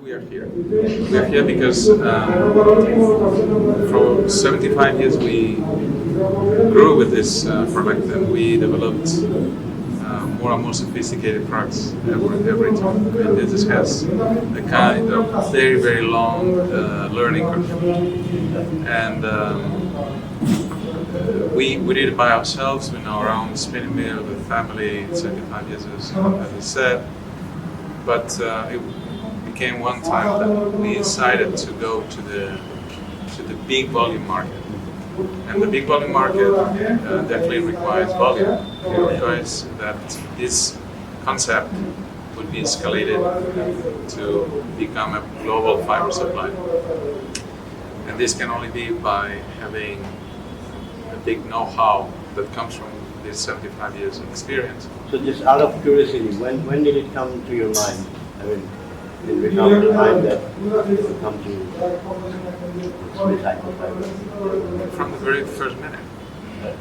we are here? We are here because for 75 years we grew with this product, and we developed more and more sophisticated products every time. I mean, this has a kind of very, very long learning curve. And we did it by ourselves in our own spinning mill with family, 75 years as I said. But it became one time that we decided to go to the big volume market. And the big volume market definitely requires volume. It requires that this concept would be escalated to become a global fiber supply. And this can only be by having a big know-how that comes from this 75 years of experience. So just out of curiosity, when did it come to your mind? I mean, did it come to mind that it would come to recycled fiber? From the very first minute.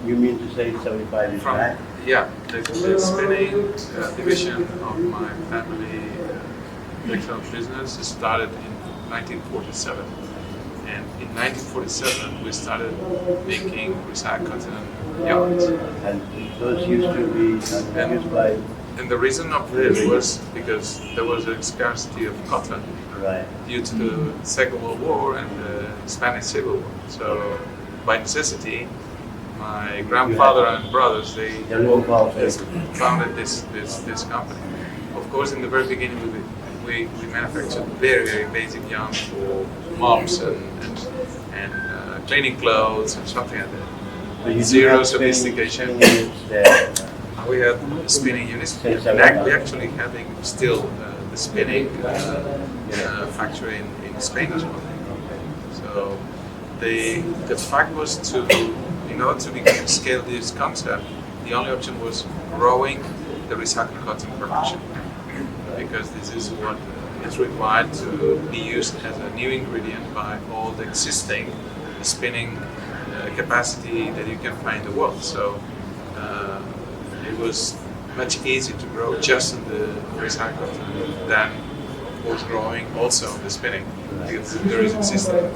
You mean to say 75 years back? Yeah, the spinning division of my family textile business started in 1947. And in 1947 we started making recycled cotton yarns. And those used to be used by... And the reason of this was because there was a scarcity of cotton due to the Second World War and the Spanish Civil War. So by necessity, my grandfather and brothers, they founded this company. Of course, in the very beginning we manufactured very, very basic yarns for mops and cleaning clothes and something like that. Zero sophistication. We had spinning units, and we actually having still the spinning factory in Spain as well. So the fact was in order to scale this concept, the only option was growing the recycled cotton production, because this is what is required to be used as a new ingredient by all the existing spinning capacity that you can find in the world. So it was much easier to grow just in the recycled than was growing also the spinning, because there is existing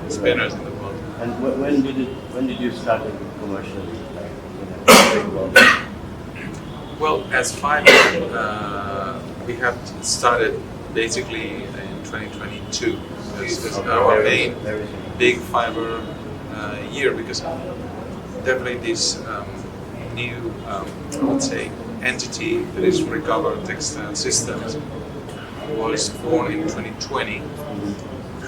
spinners in the world. And when did you start it commercially? Well, as fibre, we have started basically in 2022. This is our main big fibre year, because definitely this new, I would say, entity that is Recover Textile Systems was born in 2020,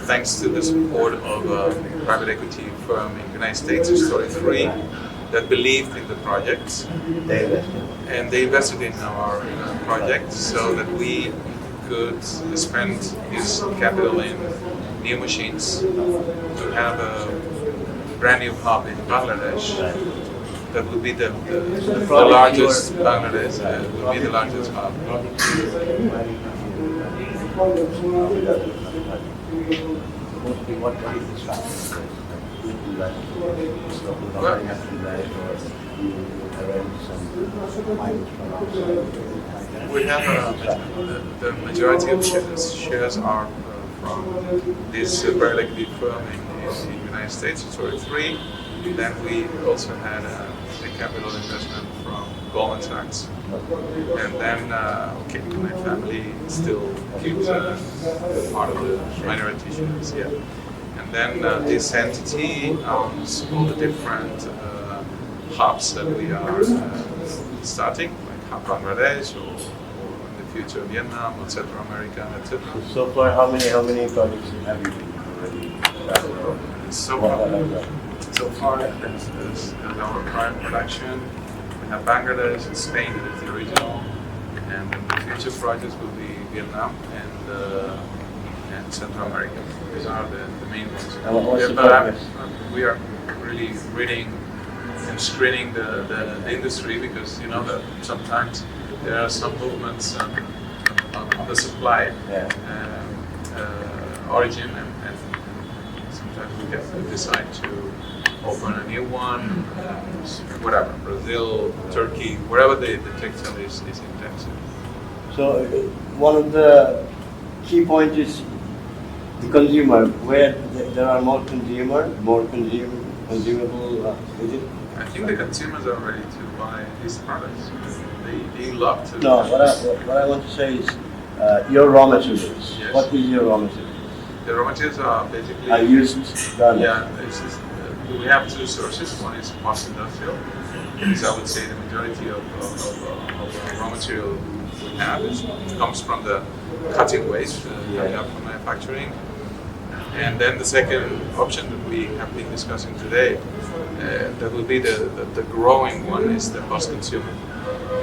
thanks to the support of a private equity firm in the United States, Story 3, that believed in the project. And they invested in our project so that we could spend this capital in new machines to have a brand new hub in Bangladesh. That would be the largest Bangladesh, would be the largest hub. We have the majority of shares are from this private equity firm in the United States, Story 3. Then we also had a capital investment from Goldman Sachs. And then, my family still keeps part of the minority shares, yeah. And then this entity owns all the different hubs that we are starting, like Hub Bangladesh, or in the future Vietnam, or Central America, etc. So far, how many projects have you already started? So far, as our prime production, we have Bangladesh and Spain, that is the original, and then the future projects will be Vietnam and Central America. These are the main ones. But we are really reading and screening the industry, because you know that sometimes there are some movements on the supply origin, and sometimes we have to decide to open a new one, whatever, Brazil, Turkey, wherever the textile is intensive. So one of the key point is the consumer, where there are more consumable, is it? I think the consumers are ready to buy these products. They love to. No, what I want to say is your raw materials. Yes. What is your raw materials? The raw materials are basically. I used garments. Yeah, we have two sources. One is post-industrial. This I would say the majority of raw material we have comes from the cutting waste coming up from manufacturing. And then the second option that we have been discussing today, that will be the growing one, is the post-consumer.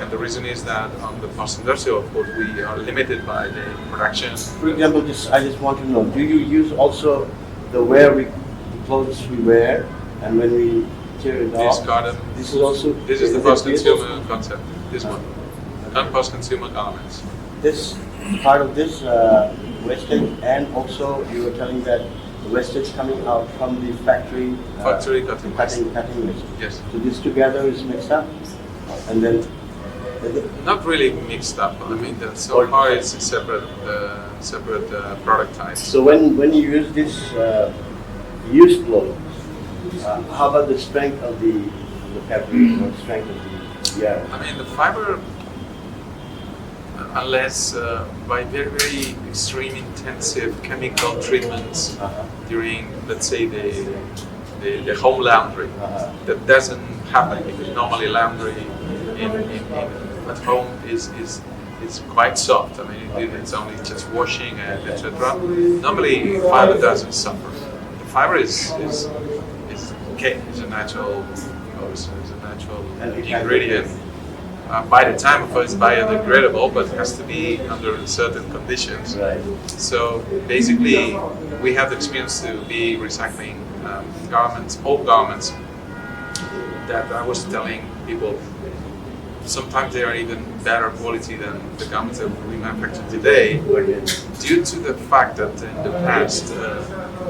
And the reason is that on the post-industrial, of course, we are limited by the production. For example, I just want to know, do you use also the clothes we wear, and when we tear it off? This is also. This is the post-consumer concept. This one, not post-consumer garments. This part of this wastage, and also you were telling that the wastage coming out from the factory. Factory cutting waste. Cutting waste. Yes. So this together is mixed up, and then. Not really mixed up. I mean, so far it's a separate product types. So when you use this used clothes, how about the strength of the fabric or strength of the yarn? I mean, the fiber, unless by very, very extreme intensive chemical treatments during, let's say, the home laundry, that doesn't happen because normally laundry at home is quite soft. I mean, it's only just washing and etc. Normally, fiber doesn't suffer. The fiber is okay. It's a natural, ingredient. By the time, of course, it's biodegradable, but it has to be under certain conditions. Right. So basically, we have the experience to be recycling garments, old garments, that I was telling people. Sometimes they are even better quality than the garments that we manufacture today, due to the fact that in the past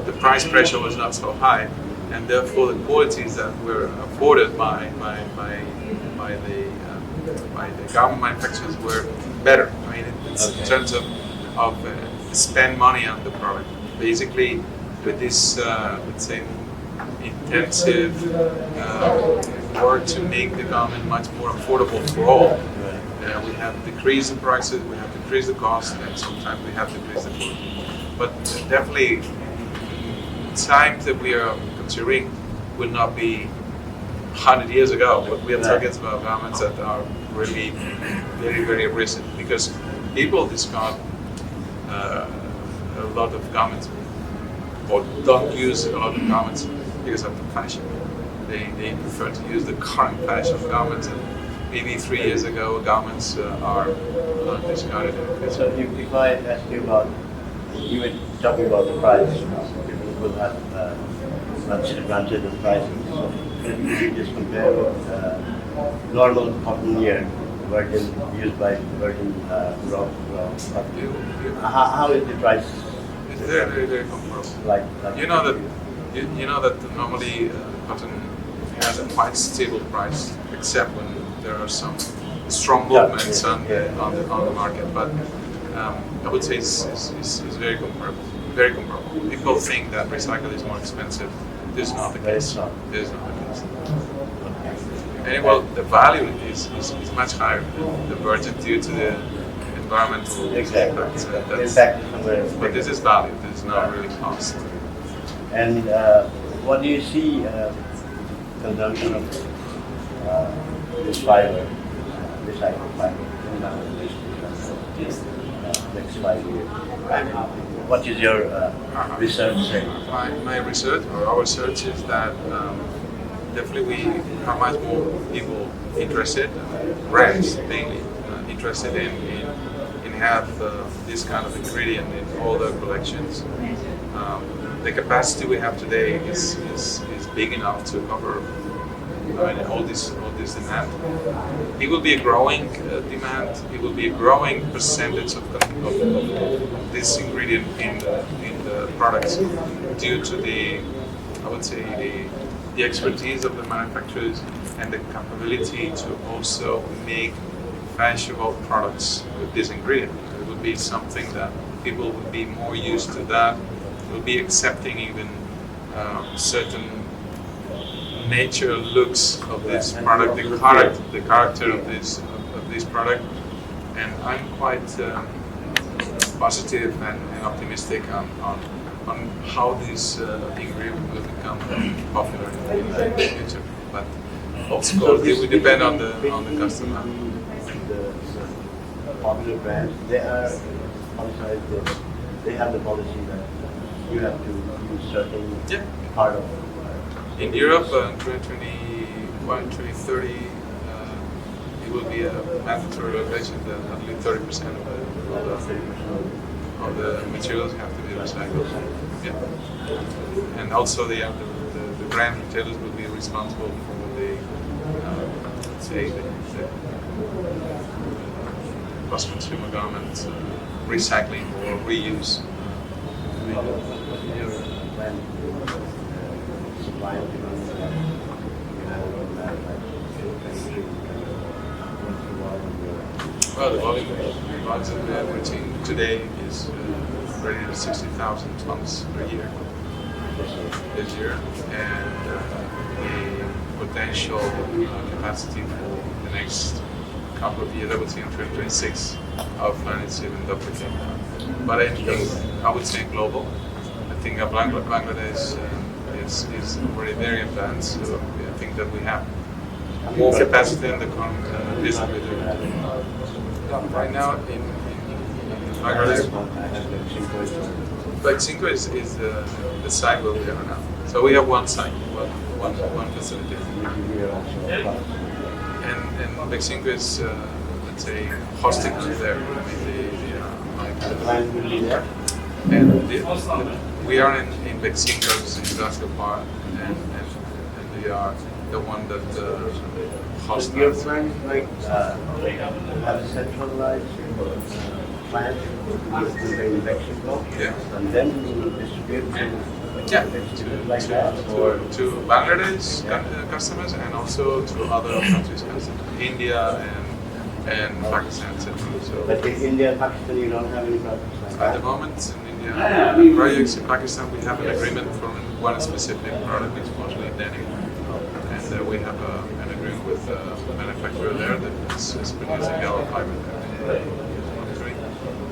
the price pressure was not so high, and therefore the qualities that were afforded by the garment manufacturers were better. I mean, it's in terms of spend money on the product. Basically, with this let's say intensive work to make the garment much more affordable for all. We have decreased the prices, we have decreased the cost, and sometimes we have decreased the quality. But definitely, times that we are considering will not be 100 years ago, but we are talking about garments that are really very, very recent, because people discard a lot of garments or don't use a lot of garments because of the fashion. They prefer to use the current fashion of garments, and maybe 3 years ago garments are discarded. So if I ask you about, you were talking about the price, people will have much advantage of pricing. So if you just compare with normal cotton yarn, used by virgin raw cotton, how is the price? It's very, very, very comparable. Like you know that normally cotton has a quite stable price, except when there are some strong movements on the market. But I would say it's very comparable. Very comparable. People think that recycled is more expensive. This is not the case. This is not the case. And well, the value is much higher than the virgin due to the environmental impact. But this is value. This is not really cost. And what do you see consumption of this fiber, recycled fiber, in the next 5 years? What is your research saying? My research, or our research, is that definitely we are much more people interested, brands mainly, interested in have this kind of ingredient in all their collections. The capacity we have today is big enough to cover all this demand. It will be a growing demand. It will be a growing percentage of this ingredient in the products due to the expertise of the manufacturers and the capability to also make fashionable products with this ingredient. It would be something that people will be more used to that, will be accepting even certain nature looks of this product, the character of this product, and I'm quite positive and optimistic on how this ingredient will become popular in the future. But of course, it will depend on the customer. The popular brands, they are outside this. They have the policy that you have to use certain part of. In Europe, 2021, 2030, it will be a mandatory regulation that at least 30% of the materials have to be recycled. Yeah. And also the brand retailers will be responsible for the, let's say, the post-consumer garment recycling or reuse. Well, the volume that we are reaching today is already 60,000 tons per year this year, and the potential capacity for the next couple of years, I would say in 2026, our plan is even duplicate that. But I would say global. I think Bangladesh is already very advanced, so I think that we have more capacity in the current business we do. Right now in Bangladesh, Black Cinco is the site where we are now. So we have one site, one facility. And Black Cinco is, let's say, hosting us there. And we are in Black Cinco's industrial park, and they are the one that hosts Your us. plant have a centralized plant in Mexico, and then you distribute to Bangladesh customers and also to other countries' customers, India and Pakistan, etc. So, but in India and Pakistan, you don't have any products like at the moment, in India, projects in Pakistan, we have an agreement for one specific product, which is mostly denim. And we have an agreement with a manufacturer there that is producing our fibre there.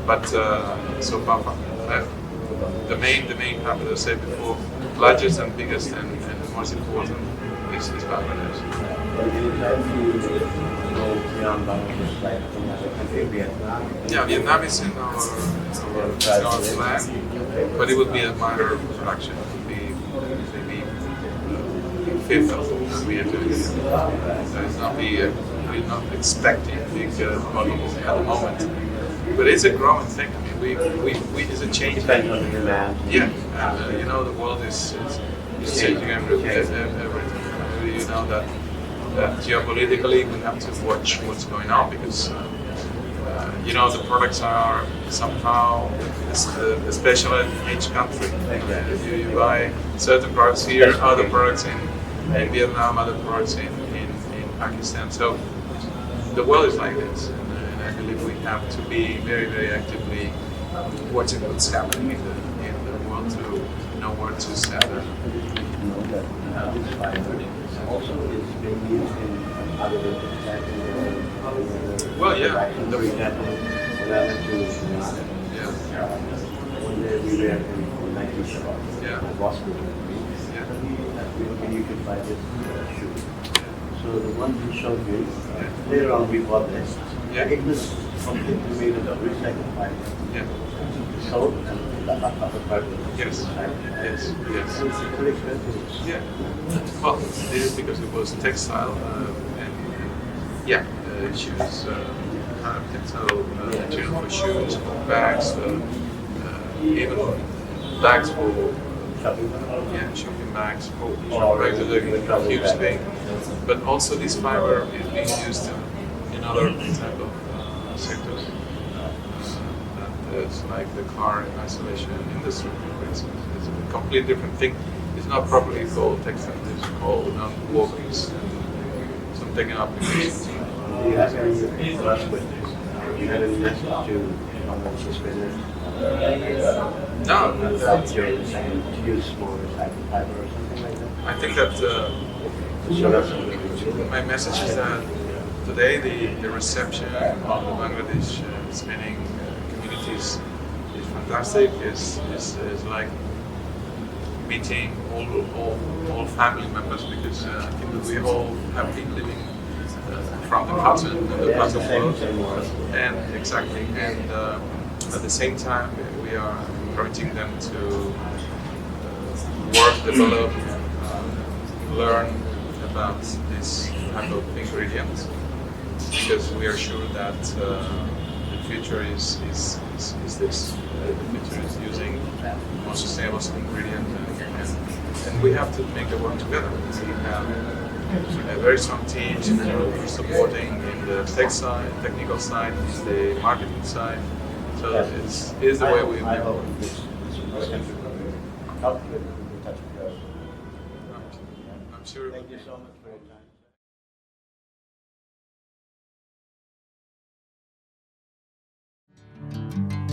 But so far, the main, as I said before, largest and biggest and most important is Bangladesh. Yeah, Vietnam is in our plan, but it would be a minor production. It would be maybe fifth of what we are doing. So it's not we're not expecting big volumes at the moment, but it's a growing thing. I mean, we is a change. Depends on the demand. Yeah, and you know the world is changing everything. You know that geopolitically we have to watch what's going on because you know the products are somehow specialized in each country. You buy certain products here, other products in Vietnam, other products in Pakistan. So the world is like this, and I believe we have to be very, very actively watching what's happening in the world to know where to set it. This fiber also is being used in other Well, yeah. For example, when I went to one day we were in 1970. My boss was with me. You can buy this shoe. So the one he showed me, later on we bought this. It was completely made of recycled fiber. So, and the upper part was Yes. It's pretty expensive. Yeah. Well, it is because it was textile and shoes, textile material for shoes, for bags, even bags for shopping bags, for regular huge thing. But also this fiber is being used in other type of sectors. It's like the car isolation industry, for instance. It's a completely different thing. It's not properly called textile, it's called non-woven. Some technical applications. Do you have any trust with this? Do you have any message to how much you spend No, That you're saying to use more recycled fiber or something like that? I think that So that's my message is that today the reception of the Bangladesh spinning communities is fantastic. Is like meeting all family members, because I think that we all have been living from the cotton and the cotton world, and exactly, and at the same time we are encouraging them to work, develop, learn about this type of ingredients, because we are sure that the future is this. The future is using more sustainable ingredient, and we have to make it work together. We have a very strong team supporting in the tech side, technical side, the marketing side. So it's the way we. I hope this can help you in touch with us. I'm sure. Thank you so much for your time.